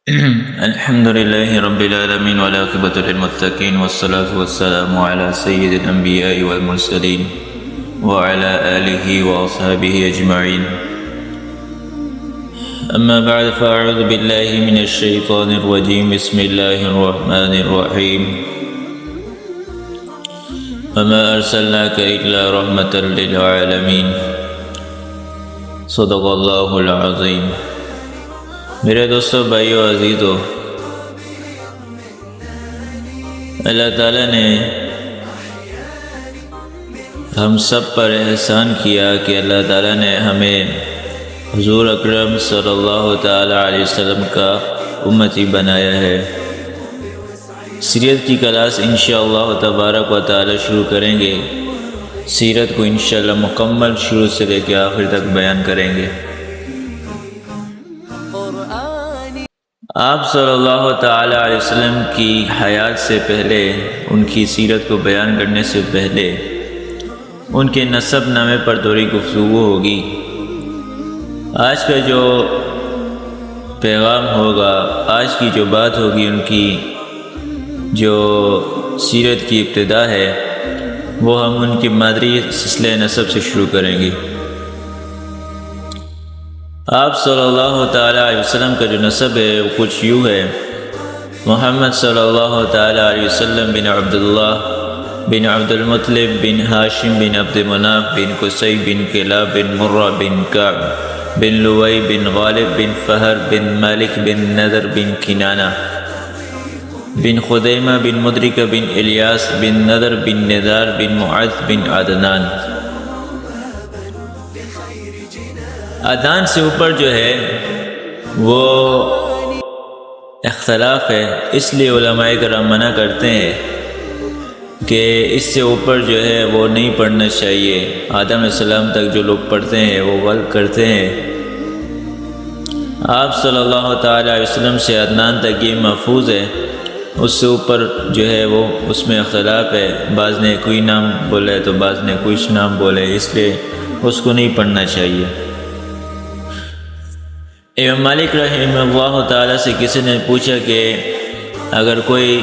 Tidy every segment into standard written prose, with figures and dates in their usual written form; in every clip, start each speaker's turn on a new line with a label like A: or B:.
A: الحمد لله رب العالمين والعاقبة للمتقين والصلاة والسلام على سيد الأنبياء والمرسلين وعلى آله وأصحابه أجمعين. أما بعد فأعوذ بالله من الشيطان الرجيم. بسم الله الرحمن الرحيم. وما أرسلناك إلا رحمة للعالمين. صدق الله العظيم. میرے دوستو، بھائیو، عزیزو، اللہ تعالیٰ نے ہم سب پر احسان کیا کہ اللہ تعالیٰ نے ہمیں حضور اکرم صلی اللہ تعالیٰ علیہ وسلم کا امتی بنایا ہے۔ سیرت کی کلاس انشاءاللہ تبارک و تعالیٰ شروع کریں گے۔ سیرت کو انشاءاللہ مکمل شروع سے لے کے آخر تک بیان کریں گے۔ آپ صلی اللہ تعالیٰ علیہ وسلم کی حیات سے پہلے، ان کی سیرت کو بیان کرنے سے پہلے، ان کے نسب نامے پر تھوڑی گفتگو ہوگی۔ آج کا جو پیغام ہوگا، آج کی جو بات ہوگی، ان کی جو سیرت کی ابتدا ہے، وہ ہم ان کی مادری سلسلہ نسب سے شروع کریں گے۔ آپ صلی اللہ تعالیٰ علیہ وسلم کا جو نسب ہے وہ کچھ یوں ہے: محمد صلی اللہ تعالیٰ علیہ وسلم بن عبداللہ بن عبد المطلب بن ہاشم بن عبد مناف بن قصی بن کلاب بن مرہ بن کعب بن لوئی بن غالب بن فہر بن مالک بن نذر بن کنانہ بن خدیمہ بن مدرکہ بن الیاس بن نذر بن نذار بن معاذ بن عدنان۔ عدنان سے اوپر جو ہے وہ اختلاف ہے، اس لیے علماء کرام منع کرتے ہیں کہ اس سے اوپر جو ہے وہ نہیں پڑھنا چاہیے۔ آدم علیہ السلام تک جو لوگ پڑھتے ہیں وہ غلط کرتے ہیں۔ آپ صلی اللہ تعالیٰ علیہ وسلم سے عدنان تک یہ محفوظ ہے، اس سے اوپر جو ہے وہ اس میں اختلاف ہے۔ بعض نے کوئی نام بولا ہے تو بعض نے کچھ نام بولے، اس لیے اس کو نہیں پڑھنا چاہیے۔ امام مالک رحمہ اللہ تعالیٰ سے کسی نے پوچھا کہ اگر کوئی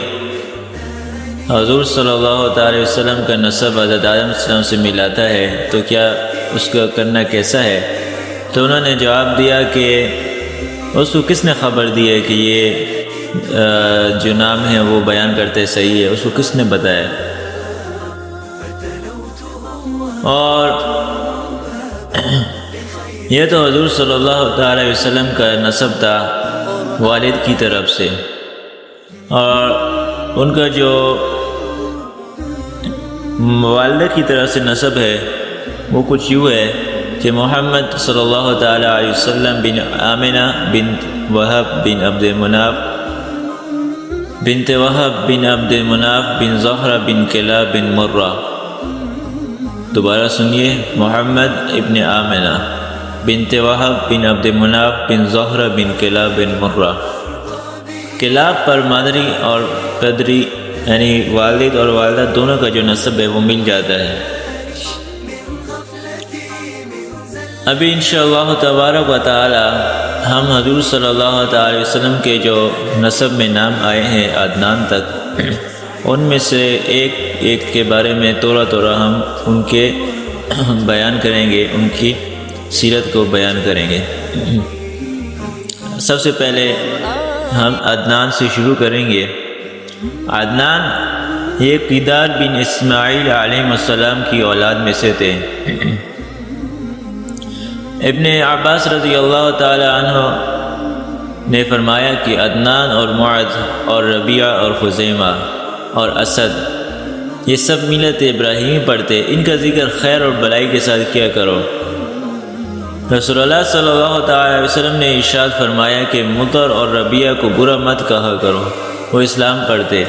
A: حضور صلی اللہ تعالیٰ وسلم کا نسب حضرت آدم علیہ السلام سے ملاتا ہے تو کیا اس کا کرنا کیسا ہے؟ تو انہوں نے جواب دیا کہ اس کو کس نے خبر دی ہے کہ یہ جو نام ہے وہ بیان کرتے صحیح ہے؟ اس کو کس نے بتایا؟ اور یہ تو حضور صلی اللہ تعالیٰ علیہ وسلم کا نسب تھا والد کی طرف سے، اور ان کا جو والدہ کی طرف سے نسب ہے وہ کچھ یوں ہے کہ محمد صلی اللہ تعالیٰ علیہ وسلم بن آمنہ بنت وہب بن عبد مناف بنت وہب بن عبد مناف بن زہرہ بن کلاب بن مرہ۔ دوبارہ سنیے: محمد ابن آمنہ بنت وہب بن عبد مناف بن زہرہ بن کلاب بن مرہ۔ کلاب پر مادری اور قدری یعنی والد اور والدہ دونوں کا جو نسب ہے وہ مل جاتا ہے۔ ابھی انشاءاللہ تبارک و تعالی ہم حضور صلی اللہ تعالی وسلم کے جو نسب میں نام آئے ہیں عدنان تک، ان میں سے ایک ایک کے بارے میں تھوڑا ہم ان کے بیان کریں گے، ان کی سیرت کو بیان کریں گے۔ سب سے پہلے ہم عدنان سے شروع کریں گے۔ عدنان یہ قیدار بن اسماعیل علیہ السلام کی اولاد میں سے تھے۔ ابن عباس رضی اللہ تعالی عنہ نے فرمایا کہ عدنان اور معد اور ربیعہ اور خزیمہ اور اسد یہ سب ملت ابراہیمی پر تھے، ان کا ذکر خیر اور بلائی کے ساتھ کیا کرو۔ رسول اللہ صلی اللہ تعالیٰ علیہ وسلم نے ارشاد فرمایا کہ مطر اور ربیعہ کو برا مت کہا کرو، وہ اسلام پر تھے۔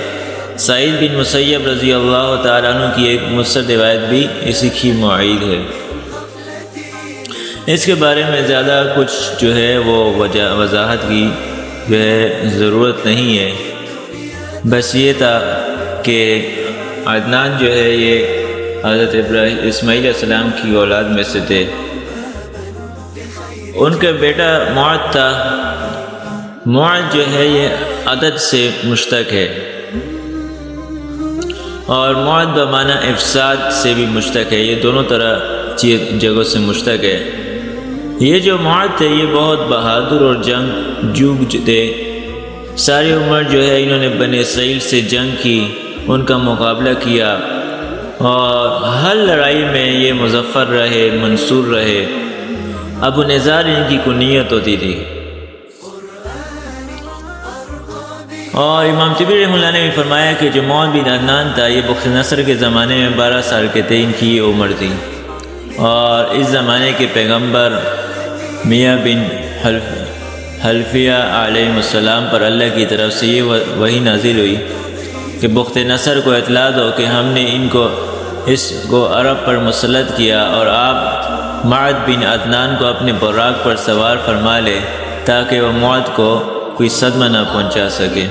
A: سعید بن مسیب رضی اللہ تعالیٰ عنہ کی ایک مسند روایت بھی اسی کی معید ہے۔ اس کے بارے میں زیادہ کچھ جو ہے وہ وضاحت کی جو ہے ضرورت نہیں ہے، بس یہ تھا کہ عدنان جو ہے یہ حضرت اسماعیل علیہ السلام کی اولاد میں سے تھے۔ ان کا بیٹا معد تھا، معد جو ہے یہ عدد سے مشتق ہے، اور معد بمعنی افساد سے بھی مشتق ہے، یہ دونوں طرح جگہوں سے مشتق ہے۔ یہ جو معد تھے یہ بہت بہادر اور جنگجو تھے، ساری عمر جو ہے انہوں نے بنی اسرائیل سے جنگ کی، ان کا مقابلہ کیا، اور ہر لڑائی میں یہ مظفر رہے، منصور رہے۔ ابو نضار ان کی کنیت ہوتی تھی۔ اور امام طبری رحمہ اللہ نے بھی فرمایا کہ جو معد بن عدنان تھا یہ بخت نصر کے زمانے میں 12 سال کے تھے، ان کی یہ عمر تھی، اور اس زمانے کے پیغمبر میاں بن حلفیہ علیہ السلام پر اللہ کی طرف سے یہ وحی نازل ہوئی کہ بخت نصر کو اطلاع دو کہ ہم نے اس کو عرب پر مسلط کیا، اور آپ معد بن عدنان کو اپنے براق پر سوار فرما لے تاکہ وہ معد کو کوئی صدمہ نہ پہنچا سکے۔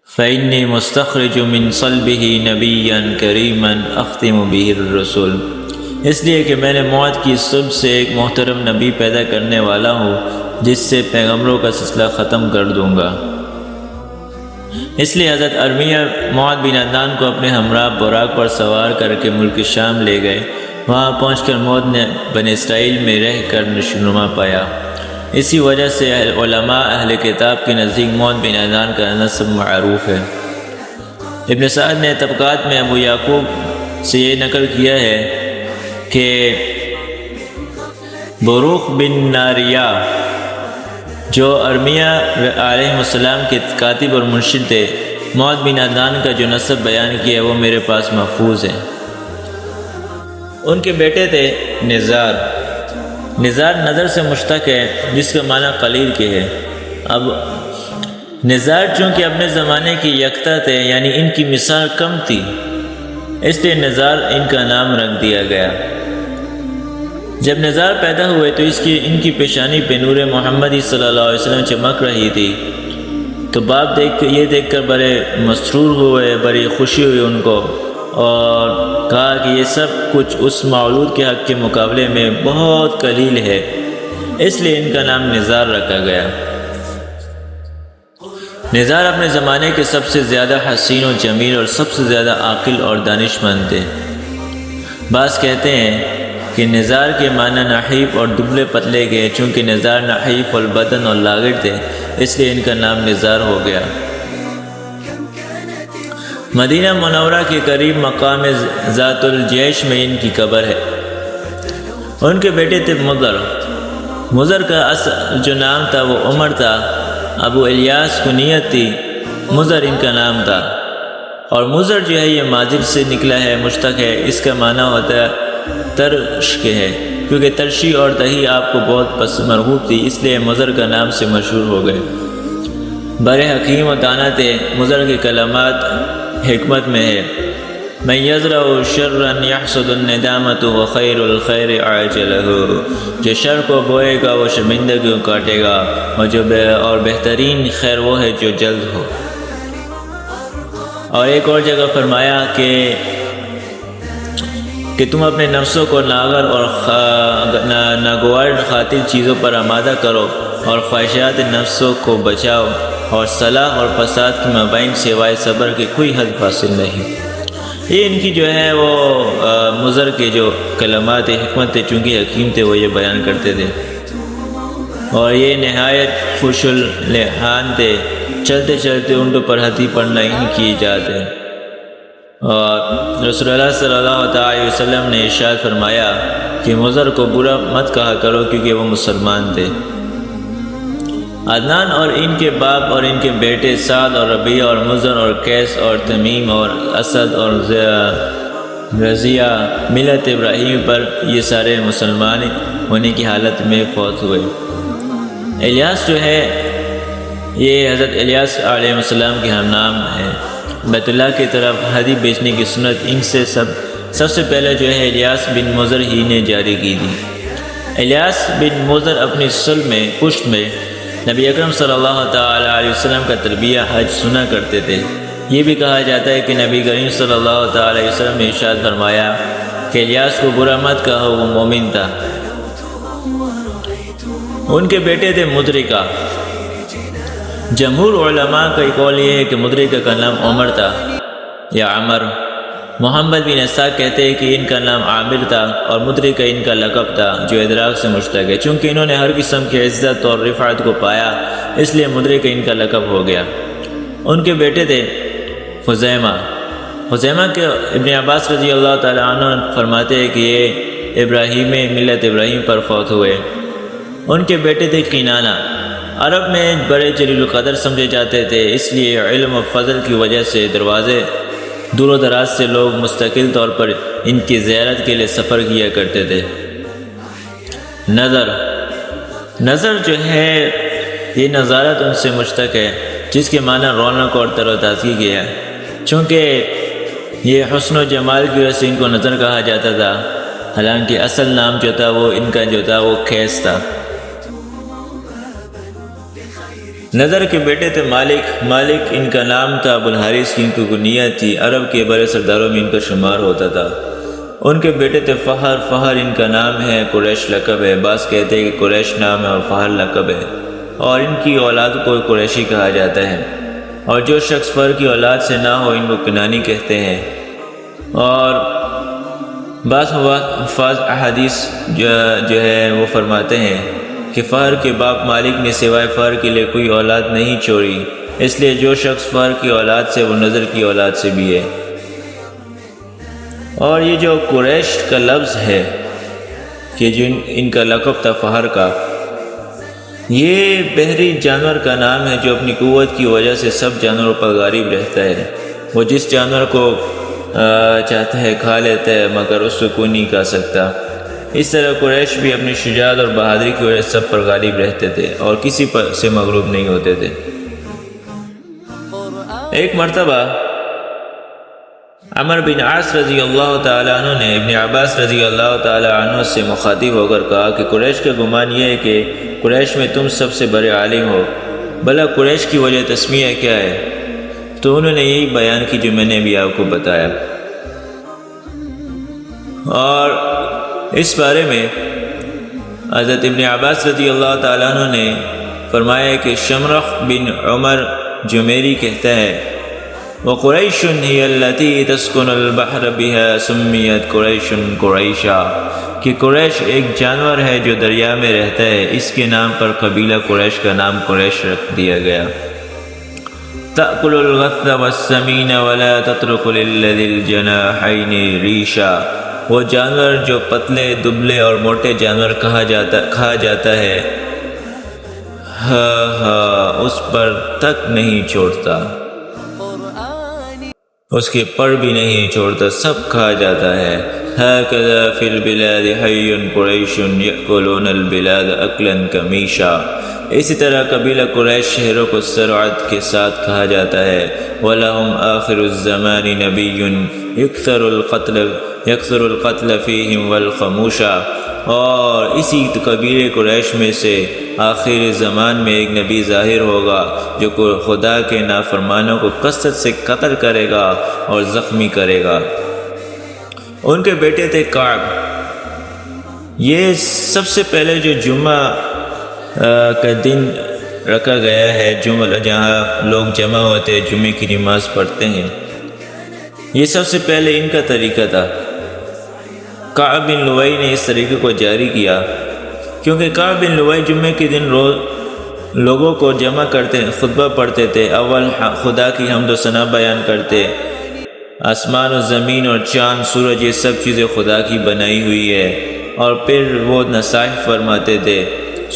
A: فَإِنِّي مُسْتَخْرِجُ مِنْ صَلْبِهِ نَبِيًّا كَرِيمًا أَخْتِمُ بِهِ الرُّسُلَ، اس لیے کہ میں نے معد کی صلب سے ایک محترم نبی پیدا کرنے والا ہوں جس سے پیغمبروں کا سلسلہ ختم کر دوں گا۔ اس لیے حضرت ارمیہ معد بن عدنان کو اپنے ہمراہ براق پر سوار کر کے ملک شام لے گئے۔ وہاں پہنچ کر معد نے بنی اسرائیل میں رہ کر نشوونما پایا۔ اسی وجہ سے علماء اہل کتاب کے نزدیک معد بن عدنان کا نسب معروف ہے۔ ابن سعد نے طبقات میں ابو یعقوب سے یہ نقل کیا ہے کہ بروخ بن ناریہ جو ارمیہ علیہ السلام کے کاتب اور منشد تھے، معد بن عدنان کا جو نسب بیان کیا وہ میرے پاس محفوظ ہے۔ ان کے بیٹے تھے نزار۔ نزار نظر سے مشتق ہے جس کا معنی قلیل کے ہے۔ اب نزار چونکہ اپنے زمانے کی یکتا تھے، یعنی ان کی مثال کم تھی، اس لیے نزار ان کا نام رکھ دیا گیا۔ جب نزار پیدا ہوئے تو ان کی پیشانی پہ نور محمدی صلی اللہ علیہ وسلم چمک رہی تھی، تو باپ یہ دیکھ کر بڑے مسرور ہوئے، بڑی خوشی ہوئی ان کو، اور کہا کہ یہ سب کچھ اس مولود کے حق کے مقابلے میں بہت قلیل ہے، اس لیے ان کا نام نزار رکھا گیا۔ نزار اپنے زمانے کے سب سے زیادہ حسین و جمیل اور سب سے زیادہ عاقل اور دانش مند تھے۔ بعض کہتے ہیں کہ نزار کے معنی نحیف اور دبلے پتلے کے، چونکہ نزار نحیف البدن اور لاغر تھے اس لیے ان کا نام نزار ہو گیا۔ مدینہ منورہ کے قریب مقام ذات الجیش میں ان کی قبر ہے۔ ان کے بیٹے تھے مضر کا اصل جو نام تھا وہ عمر تھا، ابو الیاس کنیت تھی، مضر ان کا نام تھا، اور مضر جو ہے یہ ماضر سے نکلا ہے، مشتق ہے، اس کا معنی ہوتا ہے ترش کے ہے، کیونکہ ترشی اور دہی آپ کو بہت مرغوب تھی، اس لیے مضر کا نام سے مشہور ہو گئے۔ بڑے حکیم و دانا تھے۔ مضر کے کلمات حکمت میں ہے، من یزرع شرا یحصد الندامۃ وخیر الخیر عاجلہ، جو شر کو بوئے گا وہ شرمندگی کو کاٹے گا، اور بہترین خیر وہ ہے جو جلد ہو۔ اور ایک اور جگہ فرمایا کہ تم اپنے نفسوں کو ناغر اور ناگوار خاطر چیزوں پر آمادہ کرو، اور خواہشات نفسوں کو بچاؤ، اور صلاح اور فساد کے مابین سوائے صبر کے کوئی حد حاصل نہیں۔ یہ ان کی جو ہے وہ مضر کے جو کلمات حکمت تھے، چونکہ حکیم تھے وہ یہ بیان کرتے تھے، اور یہ نہایت خوش اللحان تھے، چلتے چلتے اونٹوں پر ہاتھی پر نہیں کیے جاتے۔ اور رسول اللہ صلی اللہ علیہ وسلم نے ارشاد فرمایا کہ مضر کو برا مت کہا کرو کیونکہ وہ مسلمان تھے۔ عدنان اور ان کے باپ اور ان کے بیٹے سعد اور ربیعہ اور مضر اور قیس اور تمیم اور اسد اور رضیہ ملت ابراہیم پر یہ سارے مسلمان ہونے کی حالت میں فوت ہوئے۔ الیاس جو ہے یہ حضرت الیاس علیہ السلام کے ہم نام ہے۔ بیت اللہ کی طرف ہدی بیچنے کی سنت ان سے سب سے پہلے جو ہے الیاس بن مضر ہی نے جاری کی تھی۔ الیاس بن مضر اپنی صلب میں پشت میں نبی اکرم صلی اللہ تعالی علیہ وسلم کا تلبیہ حج سنا کرتے تھے۔ یہ بھی کہا جاتا ہے کہ نبی کریم صلی اللہ تعالی علیہ وسلم نے ارشاد فرمایا کہ الیاس کو برا مت کہو، وہ مومن تھا۔ ان کے بیٹے تھے مدرکہ، جمہور علماء کا قول یہ ہے کہ مدرکہ کا نام عمر تھا یا عمر۔ محمد بن اسحاق کہتے ہیں کہ ان کا نام عامر تھا اور مدرکہ ان کا لقب تھا جو ادراک سے مشتق ہے۔ چونکہ انہوں نے ہر قسم کی عزت اور رفعت کو پایا اس لیے مدرکہ ان کا لقب ہو گیا۔ ان کے بیٹے تھے خزیمہ کے ابن عباس رضی اللہ تعالیٰ عنہ فرماتے ہیں کہ یہ ابراہیم ملت ابراہیم پر فوت ہوئے۔ ان کے بیٹے تھے قینانہ، عرب میں بڑے جلیل القدر سمجھے جاتے تھے، اس لیے علم و فضل کی وجہ سے دروازے دور و دراز سے لوگ مستقل طور پر ان کی زیارت کے لیے سفر کیا کرتے تھے۔ نظر جو ہے یہ نظارت ان سے مشتق ہے جس کے معنی رونق اور تر و تازگی کے ہے، چونکہ یہ حسن و جمال کی وجہ سے ان کو نظر کہا جاتا تھا، حالانکہ اصل نام جو تھا وہ ان کا جو تھا وہ خیس تھا۔ نظر کے بیٹے تھے مالک ان کا نام تھا، ابو الحارث کی ان کی کنیت تھی، عرب کے بڑے سرداروں میں ان کا شمار ہوتا تھا۔ ان کے بیٹے تھے فہر ان کا نام ہے، قریش لقب ہے، بعض کہتے ہیں کہ قریش نام ہے اور فہر لقب ہے، اور ان کی اولاد کو قریشی کہا جاتا ہے، اور جو شخص فہر کی اولاد سے نہ ہو ان کو کنانی کہتے ہیں۔ اور بعض حفاظ احادیث جو ہے وہ فرماتے ہیں کہ فہر کے باپ مالک نے سوائے فہر کے لیے کوئی اولاد نہیں چھوڑی، اس لیے جو شخص فہر کی اولاد سے وہ نظر کی اولاد سے بھی ہے۔ اور یہ جو قریش کا لفظ ہے کہ جو ان کا لقب تھا فہر کا، یہ بحری جانور کا نام ہے جو اپنی قوت کی وجہ سے سب جانوروں پر غالب رہتا ہے۔ وہ جس جانور کو چاہتا ہے کھا لیتا ہے مگر اس کو کوئی نہیں کھا سکتا۔ اس طرح قریش بھی اپنی شجاعت اور بہادری کی وجہ سے سب پر غالب رہتے تھے اور کسی پر سے مغلوب نہیں ہوتے تھے۔ ایک مرتبہ عمر بن عاص رضی اللہ تعالیٰ عنہ نے ابن عباس رضی اللہ تعالیٰ عنہ سے مخاطب ہو کر کہا کہ قریش کا گمان یہ ہے کہ قریش میں تم سب سے بڑے عالم ہو، بھلا قریش کی وجہ تسمیہ کیا ہے؟ تو انہوں نے یہی بیان کی جو میں نے بھی آپ کو بتایا۔ اور اس بارے میں حضرت ابن عباس رضی اللہ تعالیٰ عنہ نے فرمایا کہ شمرخ بن عمر جمیری کہتا ہے وَقُرَيْشٌ هِيَ الَّتِي تَسْكُنُ الْبَحْرَ بِهَا سُمِّيَتْ قُرَيْشٌ قُرَيْشًا، کہ قریش ایک جانور ہے جو دریا میں رہتا ہے، اس کے نام پر قبیلہ قریش کا نام قریش رکھ دیا گیا۔ تَأْكُلُ الْغَثَّ وَالسَّمِينَ وَلَا تَتْرُكُ لِلَّذِي الْجَنَاحَيْنِ رِيشًا، وہ جانور جو پتلے دبلے اور موٹے جانور کھا جاتا ہے، اس پر تک نہیں چھوڑتا، اس کے پر بھی نہیں چھوڑتا، سب کھا جاتا ہے۔ هَكَذَا فِي الْبِلَادِ حَيٌّ قُرَيْشٌ يَأْكُلُونَ الْبِلَادَ أَكْلًا كَمِيشًا، اسی طرح قبیلہ قریش شہروں کو سرعت کے ساتھ کھا جاتا ہے۔ وَلَهُمْ آخِرُ الزَّمَانِ نَبِيٌّ يَكْثُرُ الْقَتْلَ فِيهِمْ وَالْخَمُوشَ، اور اسی قبیلہ قریش میں سے آخر زمان میں ایک نبی ظاہر ہوگا جو خدا کے نافرمانوں کو کثرت سے قتل کرے گا اور زخمی کرے گا۔ ان کے بیٹے تھے کعب۔ یہ سب سے پہلے جو جمعہ کا دن رکھا گیا ہے، جہاں لوگ جمع ہوتے جمعے کی نماز پڑھتے ہیں، یہ سب سے پہلے ان کا طریقہ تھا۔ کعب بن لؤی نے اس طریقے کو جاری کیا کیونکہ کعب بن لؤی جمعے کے دن لوگوں کو جمع کرتے، خطبہ پڑھتے تھے، اول خدا کی حمد و ثنا بیان کرتے، آسمان و زمین اور چاند سورج یہ سب چیزیں خدا کی بنائی ہوئی ہے، اور پھر وہ نصائح فرماتے تھے،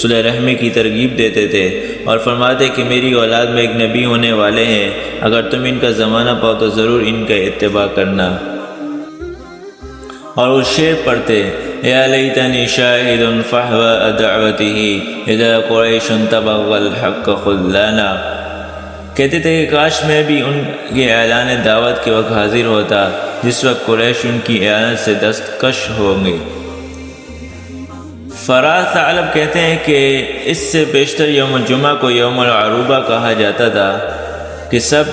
A: صلح رحمی کی ترغیب دیتے تھے، اور فرماتے کہ میری اولاد میں ایک نبی ہونے والے ہیں، اگر تم ان کا زمانہ پاؤ تو ضرور ان کا اتباع کرنا۔ اور وہ شعر پڑھتے یا لیتنی شاہد فحوى دعوته اذا قریش تبغى الحق خذلانا، کہتے تھے کہ کاش میں بھی ان کے اعلان دعوت کے وقت حاضر ہوتا جس وقت قریش ان کی اعانت سے دستکش ہوں گے۔ فراز ثعلب کہتے ہیں کہ اس سے بیشتر یوم جمعہ کو یوم العروبہ کہا جاتا تھا کہ سب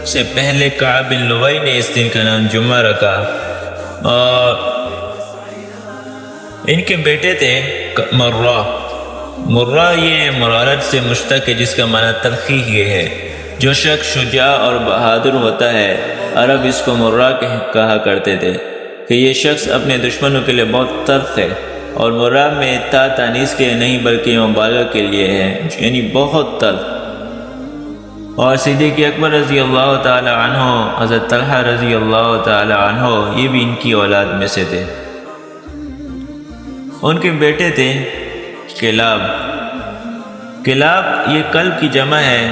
A: سے پہلے کعب بن لؤی نے اس دن کا نام جمعہ رکھا، اور ان کے بیٹے تھے مرہ، مرہ یہ مرارت سے مشتق ہے، جس کا معنی تلخی یہ ہے۔ جو شخص شجاع اور بہادر ہوتا ہے، عرب اس کو مرہ کہا کرتے تھے کہ یہ شخص اپنے دشمنوں کے لیے بہت تلخ ہے، اور مرہ میں تا تانیث کے نہیں بلکہ مبالغہ کے لیے ہے، یعنی بہت تلخ۔ اور صدیق اکبر رضی اللہ تعالی عنہ، حضرت طلحہ رضی اللہ تعالی عنہ، یہ بھی ان کی اولاد میں سے تھے۔ ان کے بیٹے تھے کلاب۔ کلاب یہ کلب کی جمع ہے۔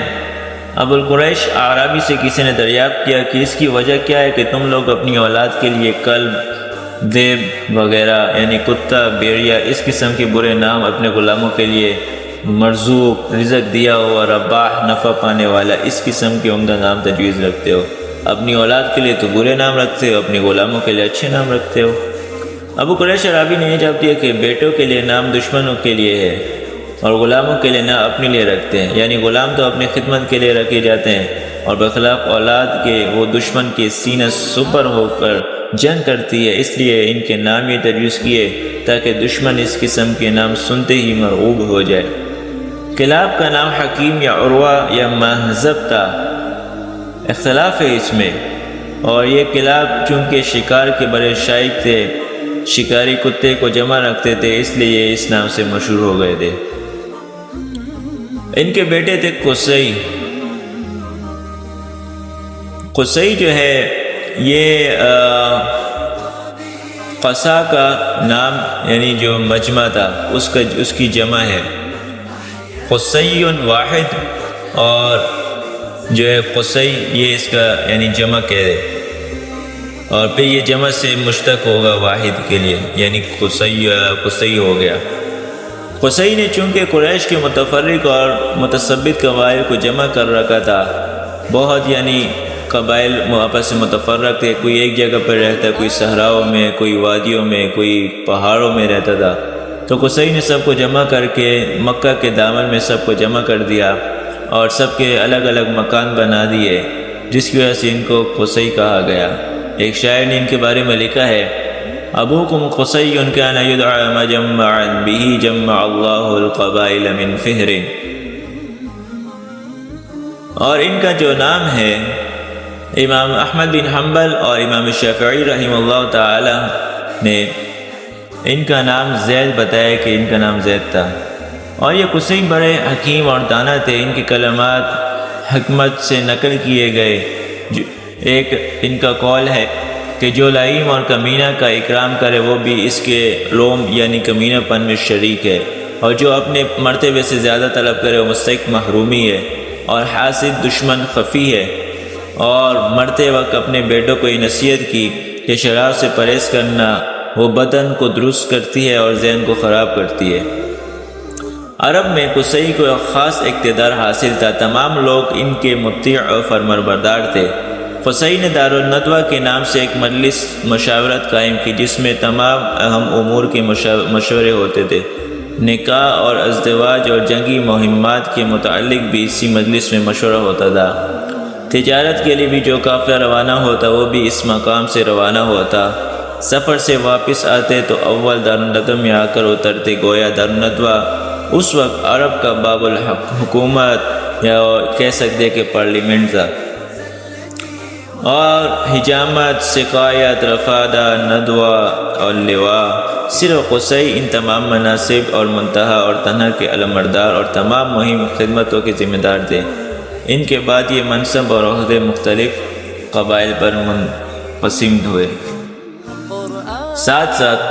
A: ابو القریش اعرابی سے کسی نے دریافت کیا کہ اس کی وجہ کیا ہے کہ تم لوگ اپنی اولاد کے لیے کلب، ذئب وغیرہ یعنی کتا، بیڑیا، اس قسم کے برے نام اپنے غلاموں کے لیے مرزوق، رزق دیا ہوا، رباح، نفع پانے والا، اس قسم کے عمدہ نام تجویز رکھتے ہو؟ اپنی اولاد کے لیے تو برے نام رکھتے ہو، اپنی غلاموں کے لیے اچھے نام رکھتے ہو۔ ابو قریش اعرابی نے یہ جواب دیا کہ بیٹوں کے لیے نام دشمنوں کے لیے ہے اور غلاموں کے لیے نام اپنے لیے رکھتے ہیں، یعنی غلام تو اپنی خدمت کے لیے رکھے جاتے ہیں، اور بخلاف اولاد کے وہ دشمن کے سینہ سپر ہو کر جنگ کرتی ہے، اس لیے ان کے نام یہ تجویز کیے تاکہ دشمن اس قسم کے نام سنتے ہی مرعوب ہو جائے۔ کلاب کا نام حکیم یا عروہ یا مہذب تھا، اختلاف ہے اس میں، اور یہ کلاب چونکہ شکار کے بڑے شائق تھے، شکاری کتے کو جمع رکھتے تھے، اس لیے یہ اس نام سے مشہور ہو گئے تھے۔ ان کے بیٹے تھے قصی۔ قصی جو ہے یہ قصا کا نام یعنی جو مجمع تھا اس کی جمع ہے، قصی واحد، اور جو ہے قصی یہ اس کا یعنی جمع کہہ دے، اور پھر یہ جمع سے مشتق ہوگا واحد کے لیے، یعنی قصی ہو گیا۔ قصی نے چونکہ قریش کے متفرق اور متثبت قبائل کو جمع کر رکھا تھا، بہت یعنی قبائل آپس سے متفرق تھے، کوئی ایک جگہ پر رہتا، کوئی صحراؤں میں، کوئی وادیوں میں، کوئی پہاڑوں میں رہتا تھا، تو قصی نے سب کو جمع کر کے مکہ کے دامن میں سب کو جمع کر دیا اور سب کے الگ الگ مکان بنا دیے، جس کی وجہ سے ان کو قصی کہا گیا۔ ایک شاعر نے ان کے بارے میں لکھا ہے، ابوکم قصی کان یدعى مجمعا به جمع اللہ القبائل من فہر۔ اور ان کا جو نام ہے، امام احمد بن حنبل اور امام شافعی رحمہ اللہ تعالی نے ان کا نام زید بتایا کہ ان کا نام زید تھا، اور یہ قصی بڑے حکیم اور دانا تھے، ان کی کلمات حکمت سے نقل کیے گئے۔ ایک ان کا قول ہے کہ جو لئیم اور کمینہ کا اکرام کرے وہ بھی اس کے لوم یعنی کمینہ پن میں شریک ہے، اور جو اپنے مرتبے سے زیادہ طلب کرے وہ مستحق محرومی ہے، اور حاسد دشمن خفی ہے۔ اور مرتے وقت اپنے بیٹوں کو یہ نصیحت کی کہ شراب سے پرہیز کرنا، وہ بدن کو درست کرتی ہے اور ذہن کو خراب کرتی ہے۔ عرب میں قصی کو خاص اقتدار حاصل تھا، تمام لوگ ان کے مطیع اور فرمانبردار تھے۔ قصی نے دارالندوہ کے نام سے ایک مجلس مشاورت قائم کی، جس میں تمام اہم امور کے مشورے ہوتے تھے۔ نکاح اور ازدواج اور جنگی مہمات کے متعلق بھی اسی مجلس میں مشورہ ہوتا تھا۔ تجارت کے لیے بھی جو قافلہ روانہ ہوتا وہ بھی اس مقام سے روانہ ہوتا۔ سفر سے واپس آتے تو اول دارالندوہ میں آ کر اترتے، گویا دارالندوہ اس وقت عرب کا باب الحکومت یا کہہ سکتے کہ پارلیمنٹ تھا۔ اور حجامت، سقایت، رفادہ، ندوہ اور لواء، صرف قصی ان تمام مناصب اور منتہا اور تنہا کے علمبردار اور تمام مہم خدمتوں کے ذمہ دار تھے۔ ان کے بعد یہ منصب اور عہدے مختلف قبائل پر منقسم ہوئے۔ ساتھ ساتھ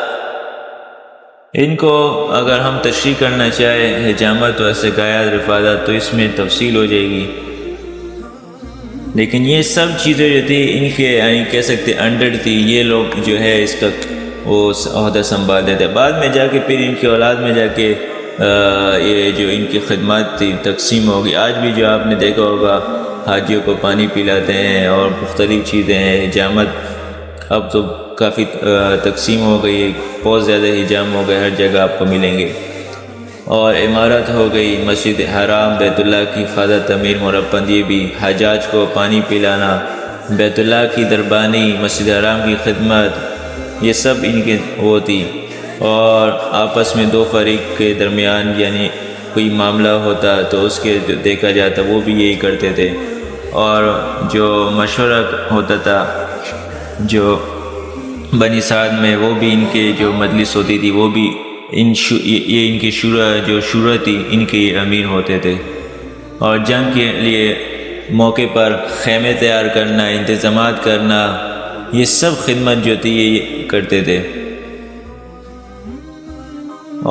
A: ان کو اگر ہم تشریح کرنا چاہیں حجامت و سقایت، رفادہ، تو اس میں تفصیل ہو جائے گی، لیکن یہ سب چیزیں جو تھی ان کے یعنی کہہ سکتے انڈر تھی، یہ لوگ جو ہے اس کا وہ عہدہ سنبھالتے تھے۔ بعد میں جا کے پھر ان کی اولاد میں جا کے یہ جو ان کی خدمات تھی تقسیم ہوگی۔ آج بھی جو آپ نے دیکھا ہوگا حاجیوں کو پانی پلاتے ہیں اور مختلف چیزیں ہیں، حجامت اب تو کافی تقسیم ہو گئی، بہت زیادہ حجام ہو گئے، ہر جگہ آپ کو ملیں گے۔ اور عمارت ہو گئی، مسجد حرام، بیت اللہ کی حفاظت، تعمیر، مرمت، یہ بھی حجاج کو پانی پلانا، بیت اللہ کی دربانی، مسجد حرام کی خدمت، یہ سب ان کے وہ تھی۔ اور آپس میں دو فریق کے درمیان یعنی کوئی معاملہ ہوتا تو اس کے جو دیکھا جاتا وہ بھی یہی کرتے تھے، اور جو مشورہ ہوتا تھا جو بنی سعد میں وہ بھی ان کے جو مجلس ہوتی تھی وہ بھی یہ ان کی شورا تھی، ان کے امیر ہوتے تھے، اور جنگ کے لیے موقع پر خیمے تیار کرنا، انتظامات کرنا، یہ سب خدمت جو تھی یہ کرتے تھے۔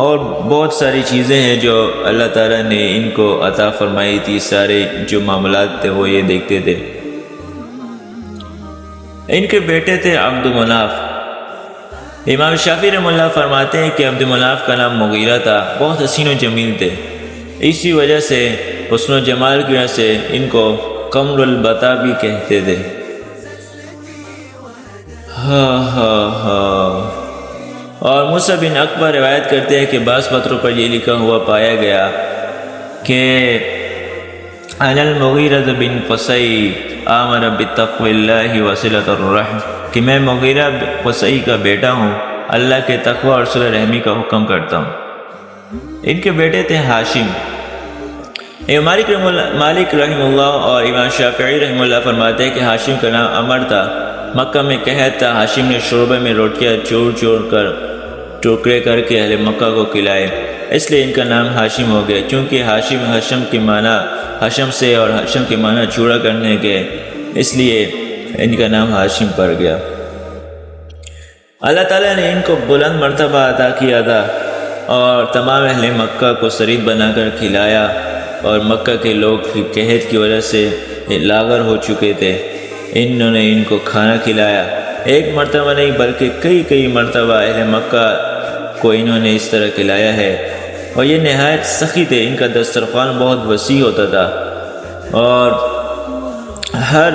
A: اور بہت ساری چیزیں ہیں جو اللہ تعالیٰ نے ان کو عطا فرمائی تھی، سارے جو معاملات تھے وہ یہ دیکھتے تھے۔ ان کے بیٹے تھے عبد مناف۔ امام شافعی رحمہ اللہ فرماتے ہیں کہ عبد مناف کا نام مغیرہ تھا، بہت حسین و جمیل تھے، اسی وجہ سے حسن و جمال کی وجہ سے ان کو قمر البتا بھی کہتے تھے۔ اور موسیٰ بن عقبہ روایت کرتے ہیں کہ بعض پتروں پر یہ لکھا ہوا پایا گیا کہ انا المغیرہ بن قصی آمر بتقوی اللہ وصلۃ الرحم، کہ میں مغیرہ قصی کا بیٹا ہوں، اللہ کے تقوی اور صلہ رحمی کا حکم کرتا ہوں۔ ان کے بیٹے تھے ہاشم۔ مالک رحمہ اللہ اور امام شافعی رحمہ اللہ فرماتے ہیں کہ ہاشم کا نام عمر تھا۔ مکہ میں قحط تھا، ہاشم نے شوربے میں روٹیاں چور کر ٹوکرے کر کے اہل مکہ کو کھلائے، اس لیے ان کا نام ہاشم ہو گیا، چونکہ ہاشم کے معنی ہاشم سے اور ہاشم کے معنی چورا کرنے کے، اس لیے ان کا نام ہاشم پڑ گیا۔ اللہ تعالیٰ نے ان کو بلند مرتبہ عطا کیا تھا اور تمام اہل مکہ کو شریک بنا کر کھلایا، اور مکہ کے لوگ قحط کی وجہ سے لاغر ہو چکے تھے، انہوں نے ان کو کھانا کھلایا، ایک مرتبہ نہیں بلکہ کئی مرتبہ اہل مکہ کو انہوں نے اس طرح کھلایا ہے، اور یہ نہایت سخی تھے، ان کا دسترخوان بہت وسیع ہوتا تھا، اور ہر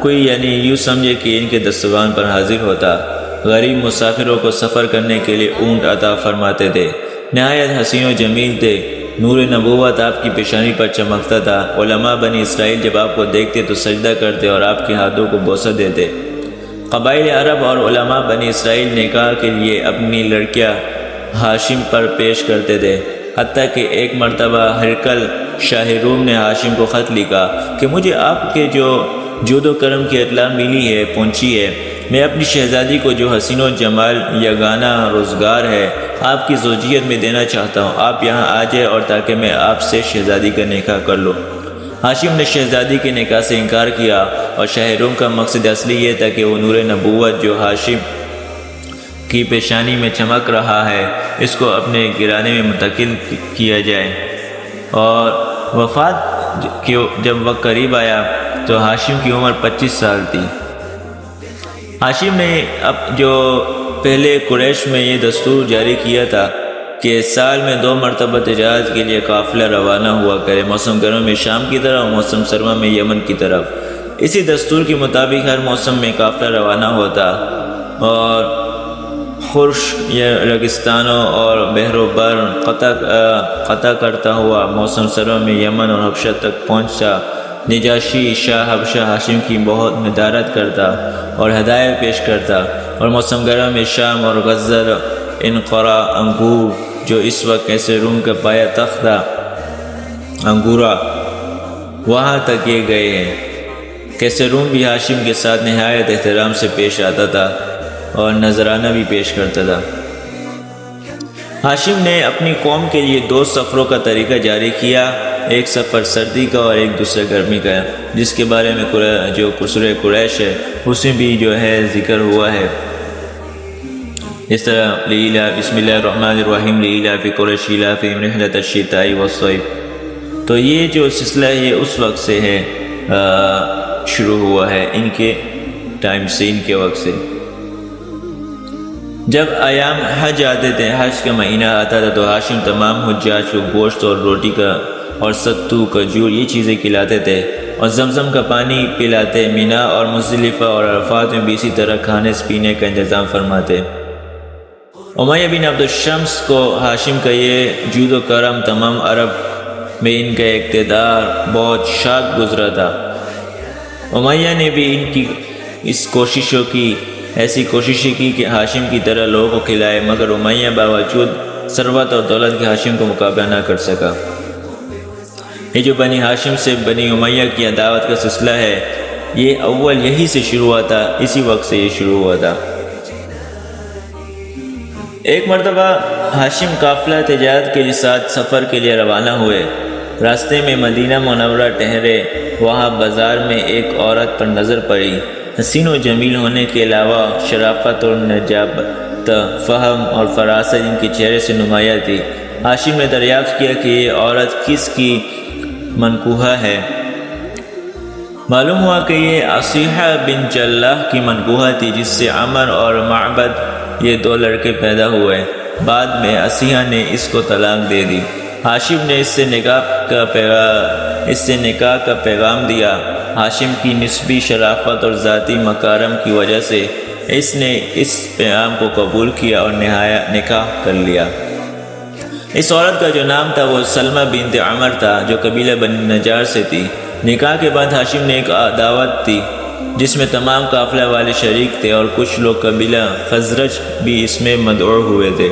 A: کوئی یعنی یوں سمجھے کہ ان کے دسترخوان پر حاضر ہوتا۔ غریب مسافروں کو سفر کرنے کے لیے اونٹ عطا فرماتے تھے، نہایت حسین و جمیل تھے، نور نبوت آپ کی پیشانی پر چمکتا تھا، علماء بنی اسرائیل جب آپ کو دیکھتے تو سجدہ کرتے اور آپ کے ہاتھوں کو بوسہ دیتے۔ قبائل عرب اور علماء بنی اسرائیل نکاح کے لیے اپنی لڑکیاں ہاشم پر پیش کرتے تھے، حتیٰ کہ ایک مرتبہ ہرقل شاہ روم نے ہاشم کو خط لکھا کہ مجھے آپ کے جو جود و کرم کی اطلاع ملی ہے پہنچی ہے، میں اپنی شہزادی کو جو حسین و جمال یگانہ روزگار ہے آپ کی زوجیت میں دینا چاہتا ہوں، آپ یہاں آ جائے اور تاکہ میں آپ سے شہزادی کا نکاح کر لوں۔ ہاشم نے شہزادی کے نکاح سے انکار کیا، اور شاہ روم کا مقصد اصلی یہ تھا کہ وہ نور نبوت جو ہاشم کی پیشانی میں چمک رہا ہے اس کو اپنے گرانے میں منتقل کیا جائے، اور وفات جب وقت قریب آیا تو ہاشم کی عمر 25 سال تھی۔ ہاشم نے جو پہلے قریش میں یہ دستور جاری کیا تھا کہ سال میں 2 مرتبہ تجارت کے لیے قافلہ روانہ ہوا کرے، موسم گرما میں شام کی طرف اور موسم سرما میں یمن کی طرف۔ اسی دستور کے مطابق ہر موسم میں قافلہ روانہ ہوتا، اور خرش یا ریگستانوں اور بحر و بر قطع کرتا ہوا موسم سرما میں یمن اور حبشہ تک پہنچا۔ نجاشی شاہ حبشہ ہاشم کی بہت مدارت کرتا اور ہدایت پیش کرتا، اور موسم گرما میں شام اور غزر انقرا انگور جو اس وقت کیسے روم کا پایا تختہ انگورا وہاں تک یہ گئے ہیں۔ کیسے روم بھی ہاشم کے ساتھ نہایت احترام سے پیش آتا تھا اور نذرانہ بھی پیش کرتا تھا۔ ہاشم نے اپنی قوم کے لیے 2 سفروں کا طریقہ جاری کیا، ایک سفر سردی کا اور ایک دوسرا گرمی کا، جس کے بارے میں جو سورہ قریش ہے اس میں بھی جو ہے ذکر ہوا ہے، اس طرح بسم اللہ الرحمن الرحیم لإلاف قریش إیلافهم رحلة الشتاء والصیف۔ تو یہ جو سلسلہ ہے اس وقت سے ہے، شروع ہوا ہے ان کے ٹائم سے، ان کے وقت سے۔ جب ایام حج آتے تھے، حج کا مہینہ آتا تھا تو ہاشم تمام حجاج کو گوشت اور روٹی کا اور ستو کھجور یہ چیزیں کھلاتے تھے، اور زمزم کا پانی پلاتے، مینا اور مزدلفہ اور عرفات میں بھی اسی طرح کھانے پینے کا انتظام فرماتے۔ امیہ بن عبد الشمس کو ہاشم کا یہ جود و کرم، تمام عرب میں ان کا اقتدار بہت شاد گزرا تھا۔ امیہ نے بھی ان کی اس کوششوں کی ایسی کوششیں کی کہ ہاشم کی طرح لوگوں کو کھلائے، مگر امیہ باوجود ثروت اور دولت کے ہاشم کو مقابلہ نہ کر سکا۔ یہ جو بنی ہاشم سے بنی امیہ کی عداوت کا سلسلہ ہے، یہ اول یہی سے شروع ہوا تھا، اسی وقت سے یہ شروع ہوا تھا۔ ایک مرتبہ ہاشم قافلہ تجارت کے ساتھ سفر کے لیے روانہ ہوئے۔ راستے میں مدینہ منورہ ٹھہرے، وہاں بازار میں ایک عورت پر نظر پڑی۔ حسین و جمیل ہونے کے علاوہ شرافت اور نجابت، فہم اور فراست ان کے چہرے سے نمایاں تھی۔ ہاشم نے دریافت کیا کہ یہ عورت کس کی منکوحہ ہے۔ معلوم ہوا کہ یہ عصیحہ بن جلح کی منکوحہ تھی، جس سے عمر اور معبد یہ 2 لڑکے پیدا ہوئے۔ بعد میں عصیحہ نے اس کو طلاق دے دی۔ ہاشم نے اس سے نکاح کا پیغام دیا۔ ہاشم کی نسبی شرافت اور ذاتی مکارم کی وجہ سے اس نے اس پیغام کو قبول کیا اور نکاح کر لیا۔ اس عورت کا جو نام تھا وہ سلمہ بنت عمر تھا، جو قبیلہ بنی نجار سے تھی۔ نکاح کے بعد ہاشم نے ایک دعوت تھی جس میں تمام قافلہ والے شریک تھے، اور کچھ لوگ قبیلہ خزرج بھی اس میں مدعو ہوئے تھے۔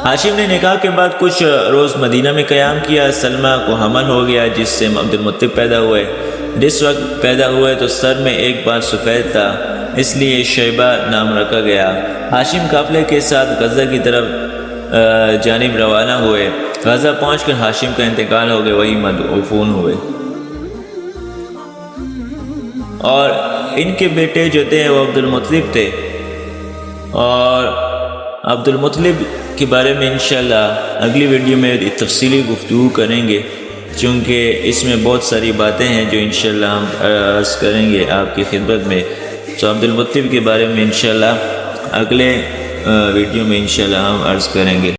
A: ہاشم نے نکاح کے بعد کچھ روز مدینہ میں قیام کیا۔ سلمہ کو حمل ہو گیا، جس سے عبد المطلب پیدا ہوئے۔ جس وقت پیدا ہوئے تو سر میں ایک بال سفید تھا، اس لیے شیبہ نام رکھا گیا۔ ہاشم قافلے کے ساتھ غزہ کی طرف جانب روانہ ہوئے۔ غزہ پہنچ کر ہاشم کا انتقال ہو گیا، وہی مدفون ہوئے، اور ان کے بیٹے جو تھے وہ عبد المطلب تھے۔ اور عبد المطلب کے بارے میں انشاءاللہ اگلی ویڈیو میں تفصیلی گفتگو کریں گے، چونکہ اس میں بہت ساری باتیں ہیں جو انشاءاللہ ہم عرض کریں گے آپ کی خدمت میں۔ تو عبد المطلب کے بارے میں انشاءاللہ اگلے ویڈیو میں انشاءاللہ ہم عرض کریں گے۔